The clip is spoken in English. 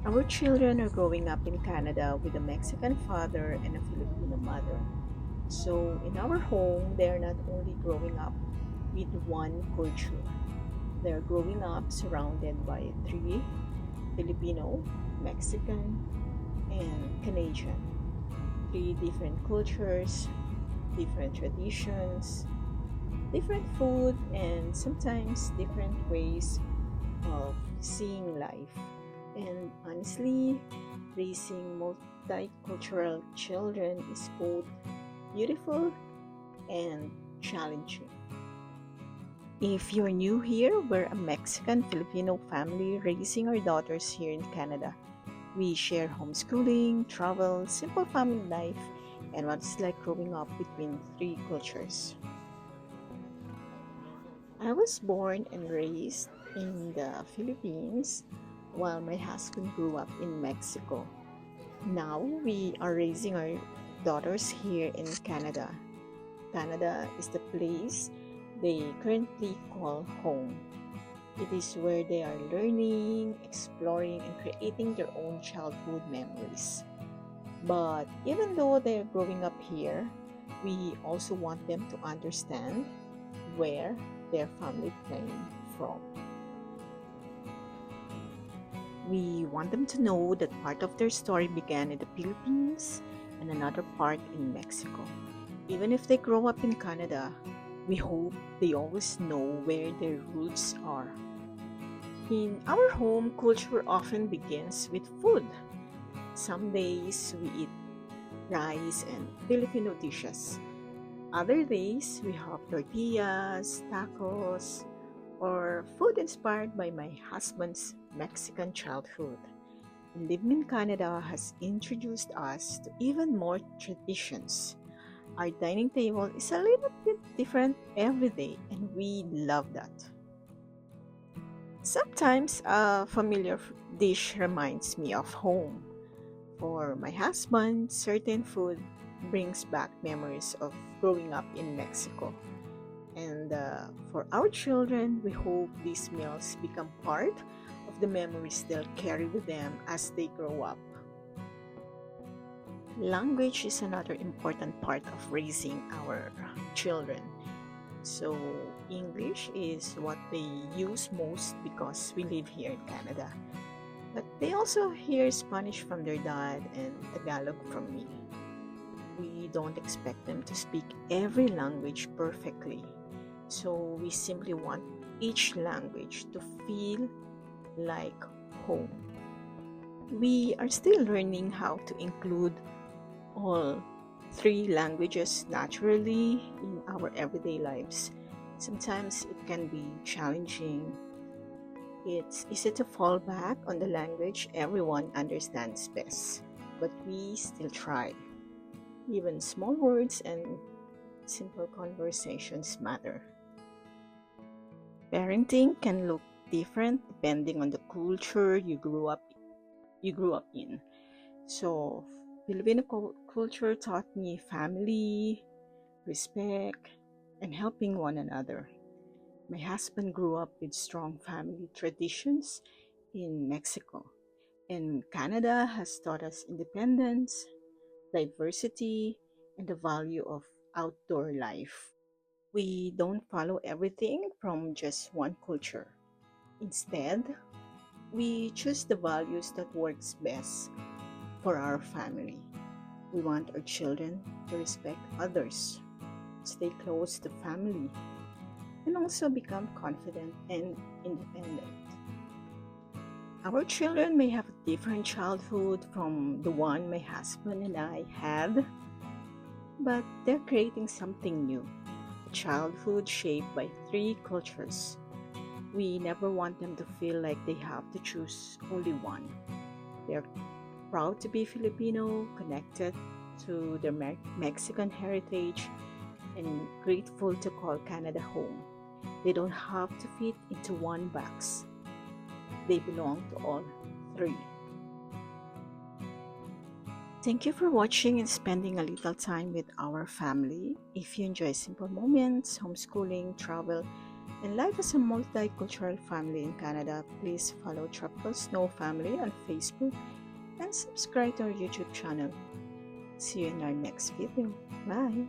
Our children are growing up in Canada with a Mexican father and a Filipino mother. So, in our home, they are not only growing up with one culture, they are growing up surrounded by three: Filipino, Mexican, and Canadian. Three different cultures, different traditions, different food, and sometimes different ways of seeing life. And honestly, raising multicultural children is both beautiful and challenging. If you're new here, we're a Mexican Filipino family raising our daughters here in Canada. We share homeschooling, travel, simple family life, and what it's like growing up between three cultures. I was born and raised in the Philippines while my husband grew up in Mexico. Now we are raising our daughters here in Canada. Canada is the place they currently call home. It is where they are learning, exploring, and creating their own childhood memories. But even though they're growing up here, we also want them to understand where their family came from. We want them to know that part of their story began in the Philippines and another part in Mexico. Even if they grow up in Canada, we hope they always know where their roots are. In our home, culture often begins with food. Some days we eat rice and Filipino dishes. Other days we have tortillas, tacos, or food inspired by my husband's Mexican childhood. Living in Canada has introduced us to even more traditions. Our dining table is a little bit different every day, and we love that. Sometimes a familiar dish reminds me of home. For my husband, certain food brings back memories of growing up in Mexico. And for our children, we hope these meals become part of the memories they'll carry with them as they grow up. Language is another important part of raising our children. So, English is what they use most because we live here in Canada. But they also hear Spanish from their dad and Tagalog from me. We don't expect them to speak every language perfectly. So we simply want each language to feel like home. We are still learning how to include all three languages naturally in our everyday lives. Sometimes it can be challenging. It's easy to fall back on the language everyone understands best, but we still try. Even small words and simple conversations matter. Parenting can look different depending on the culture you grew up in. So, Filipino culture taught me family, respect, and helping one another. My husband grew up with strong family traditions in Mexico, and Canada has taught us independence, diversity, and the value of outdoor life. We don't follow everything from just one culture. Instead, we choose the values that works best for our family. We want our children to respect others, stay close to family, and also become confident and independent. Our children may have a different childhood from the one my husband and I had, but they're creating something new, a childhood shaped by three cultures. We never want them to feel like they have to choose only one. They're proud to be Filipino, connected to their Mexican heritage, and grateful to call Canada home. They don't have to fit into one box. They belong to all three. Thank you for watching and spending a little time with our family. If you enjoy simple moments, homeschooling, travel, and live as a multicultural family in Canada. Please follow Tropical Snow Family on Facebook and subscribe to our YouTube channel. See you in our next video. Bye!